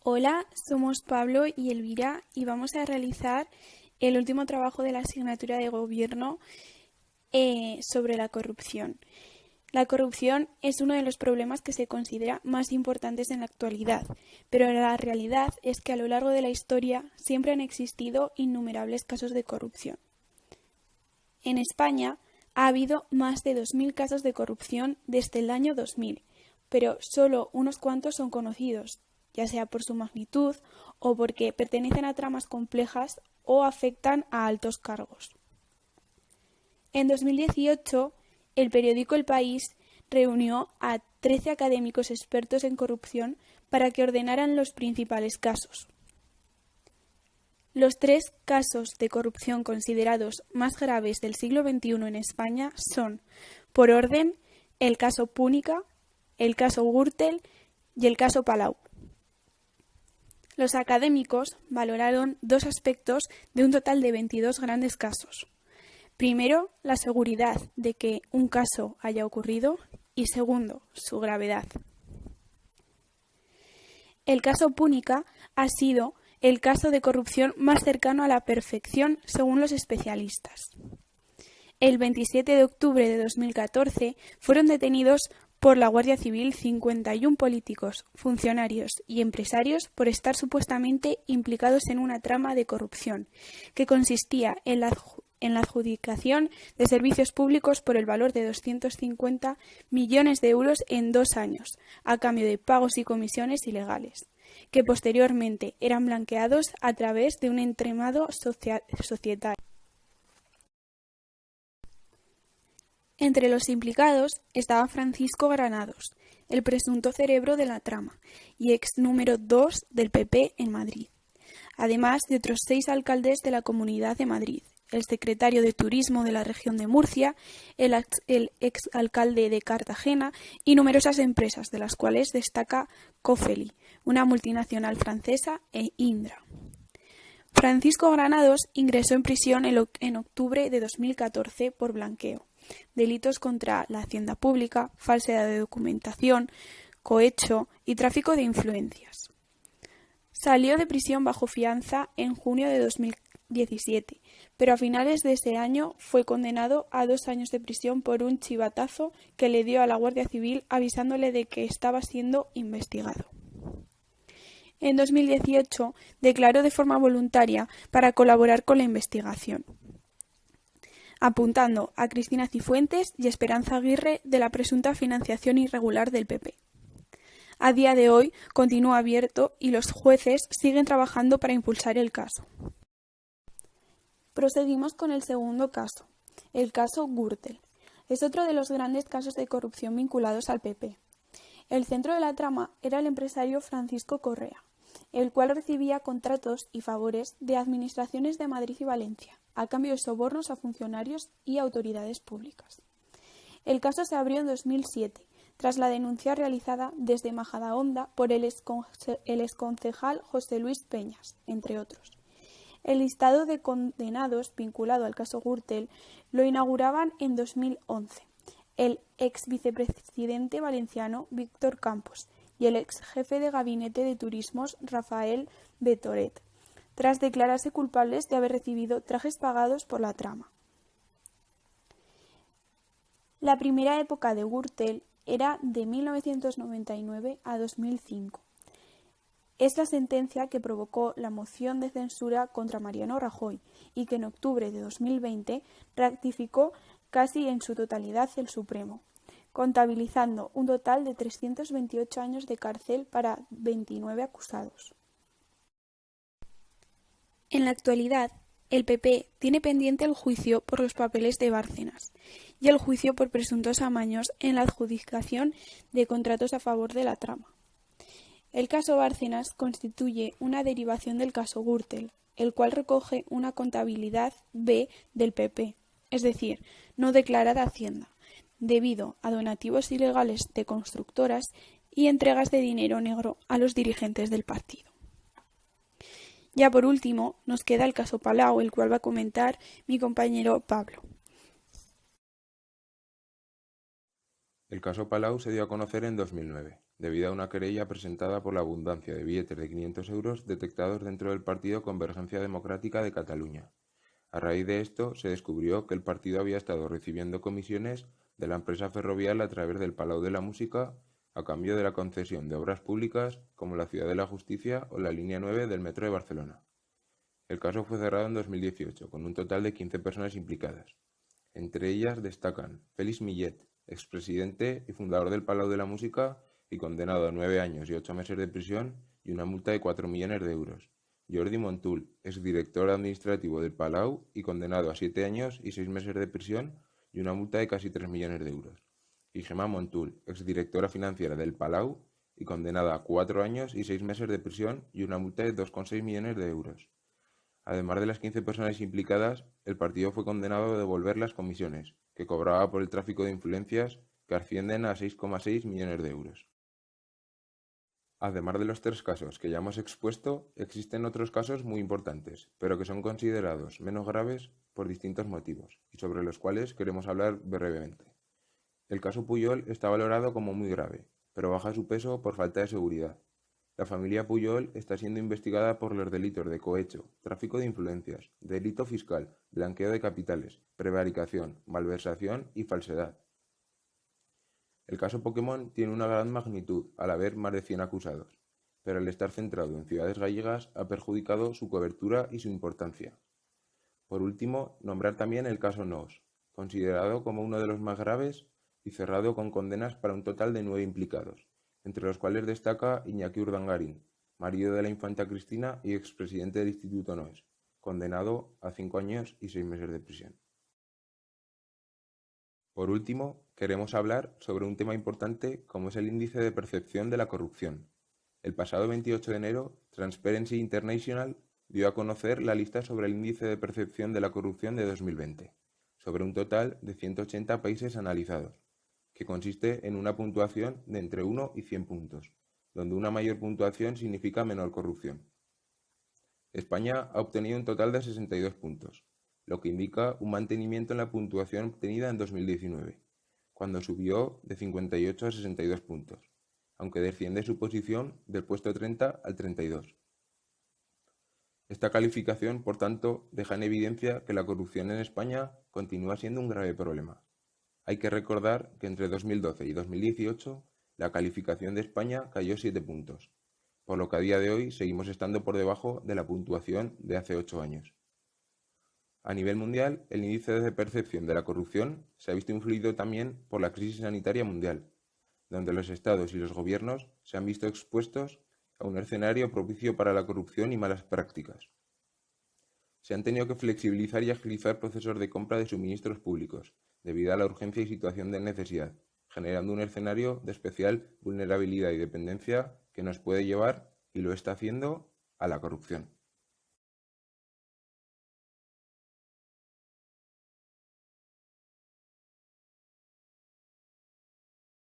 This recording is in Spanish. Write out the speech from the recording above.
Hola, somos Pablo y Elvira y vamos a realizar el último trabajo de la asignatura de Gobierno sobre la corrupción. La corrupción es uno de los problemas que se considera más importantes en la actualidad, pero la realidad es que a lo largo de la historia siempre han existido innumerables casos de corrupción. En España ha habido más de 2.000 casos de corrupción desde el año 2000, pero solo unos cuantos son conocidos, ya sea por su magnitud o porque pertenecen a tramas complejas o afectan a altos cargos. En 2018, el periódico El País reunió a 13 académicos expertos en corrupción para que ordenaran los principales casos. Los 3 casos de corrupción considerados más graves del siglo XXI en España son, por orden, el caso Púnica, el caso Gürtel y el caso Palau. Los académicos valoraron 2 aspectos de un total de 22 grandes casos. Primero, la seguridad de que un caso haya ocurrido y segundo, su gravedad. El caso Púnica ha sido el caso de corrupción más cercano a la perfección según los especialistas. El 27 de octubre de 2014 fueron detenidos por la Guardia Civil 51 políticos, funcionarios y empresarios por estar supuestamente implicados en una trama de corrupción que consistía en la adjudicación de servicios públicos por el valor de 250 millones de euros en 2 años, a cambio de pagos y comisiones ilegales, que posteriormente eran blanqueados a través de un entramado societario. Entre los implicados estaba Francisco Granados, el presunto cerebro de la trama y ex número 2 del PP en Madrid, además de otros 6 alcaldes de la Comunidad de Madrid, el secretario de Turismo de la región de Murcia, el exalcalde de Cartagena y numerosas empresas, de las cuales destaca Cofeli, una multinacional francesa, e Indra. Francisco Granados ingresó en prisión en octubre de 2014 por blanqueo, delitos contra la hacienda pública, falsedad de documentación, cohecho y tráfico de influencias. Salió de prisión bajo fianza en junio de 2017, pero a finales de ese año fue condenado a 2 años de prisión por un chivatazo que le dio a la Guardia Civil avisándole de que estaba siendo investigado. En 2018 declaró de forma voluntaria para colaborar con la investigación, apuntando a Cristina Cifuentes y Esperanza Aguirre de la presunta financiación irregular del PP. A día de hoy continúa abierto y los jueces siguen trabajando para impulsar el caso. Proseguimos con el segundo caso, el caso Gürtel. Es otro de los grandes casos de corrupción vinculados al PP. El centro de la trama era el empresario Francisco Correa, el cual recibía contratos y favores de administraciones de Madrid y Valencia, a cambio de sobornos a funcionarios y autoridades públicas. El caso se abrió en 2007, tras la denuncia realizada desde Majadahonda por el exconcejal José Luis Peñas, entre otros. El listado de condenados vinculado al caso Gürtel lo inauguraban en 2011 el ex vicepresidente valenciano Víctor Campos y el ex jefe de gabinete de turismos Rafael Betoret, tras declararse culpables de haber recibido trajes pagados por la trama. La primera época de Gürtel era de 1999 a 2005. Es la sentencia que provocó la moción de censura contra Mariano Rajoy y que en octubre de 2020 ratificó casi en su totalidad el Supremo, contabilizando un total de 328 años de cárcel para 29 acusados. En la actualidad, el PP tiene pendiente el juicio por los papeles de Bárcenas y el juicio por presuntos amaños en la adjudicación de contratos a favor de la trama. El caso Bárcenas constituye una derivación del caso Gürtel, el cual recoge una contabilidad B del PP, es decir, no declarada a Hacienda, debido a donativos ilegales de constructoras y entregas de dinero negro a los dirigentes del partido. Ya por último, nos queda el caso Palau, el cual va a comentar mi compañero Pablo. El caso Palau se dio a conocer en 2009, debido a una querella presentada por la abundancia de billetes de 500 euros detectados dentro del partido Convergencia Democrática de Cataluña. A raíz de esto, se descubrió que el partido había estado recibiendo comisiones de la empresa ferrovial a través del Palau de la Música a cambio de la concesión de obras públicas como la Ciudad de la Justicia o la Línea 9 del Metro de Barcelona. El caso fue cerrado en 2018, con un total de 15 personas implicadas. Entre ellas destacan Félix Millet, expresidente y fundador del Palau de la Música y condenado a 9 años y 8 meses de prisión y una multa de 4 millones de euros. Jordi Montul, exdirector administrativo del Palau y condenado a 7 años y 6 meses de prisión y una multa de casi 3 millones de euros. Y Gemma Montul, exdirectora financiera del Palau y condenada a 4 años y 6 meses de prisión y una multa de 2,6 millones de euros. Además de las 15 personas implicadas, el partido fue condenado a devolver las comisiones, que cobraba por el tráfico de influencias, que ascienden a 6,6 millones de euros. Además de los 3 casos que ya hemos expuesto, existen otros casos muy importantes, pero que son considerados menos graves por distintos motivos, y sobre los cuales queremos hablar brevemente. El caso Pujol está valorado como muy grave, pero baja su peso por falta de seguridad. La familia Pujol está siendo investigada por los delitos de cohecho, tráfico de influencias, delito fiscal, blanqueo de capitales, prevaricación, malversación y falsedad. El caso Pokémon tiene una gran magnitud, al haber más de 100 acusados, pero al estar centrado en ciudades gallegas ha perjudicado su cobertura y su importancia. Por último, nombrar también el caso Noos, considerado como uno de los más graves y cerrado con condenas para un total de 9 implicados, entre los cuales destaca Iñaki Urdangarín, marido de la infanta Cristina y expresidente del Instituto Noes, condenado a 5 años y 6 meses de prisión. Por último, queremos hablar sobre un tema importante como es el índice de percepción de la corrupción. El pasado 28 de enero, Transparency International dio a conocer la lista sobre el índice de percepción de la corrupción de 2020, sobre un total de 180 países analizados, que consiste en una puntuación de entre 1 y 100 puntos, donde una mayor puntuación significa menor corrupción. España ha obtenido un total de 62 puntos, lo que indica un mantenimiento en la puntuación obtenida en 2019, cuando subió de 58 a 62 puntos, aunque desciende su posición del puesto 30 al 32. Esta calificación, por tanto, deja en evidencia que la corrupción en España continúa siendo un grave problema. Hay que recordar que entre 2012 y 2018 la calificación de España cayó 7 puntos, por lo que a día de hoy seguimos estando por debajo de la puntuación de hace 8 años. A nivel mundial, el índice de percepción de la corrupción se ha visto influido también por la crisis sanitaria mundial, donde los estados y los gobiernos se han visto expuestos a un escenario propicio para la corrupción y malas prácticas. Se han tenido que flexibilizar y agilizar procesos de compra de suministros públicos, debido a la urgencia y situación de necesidad, generando un escenario de especial vulnerabilidad y dependencia que nos puede llevar, y lo está haciendo, a la corrupción.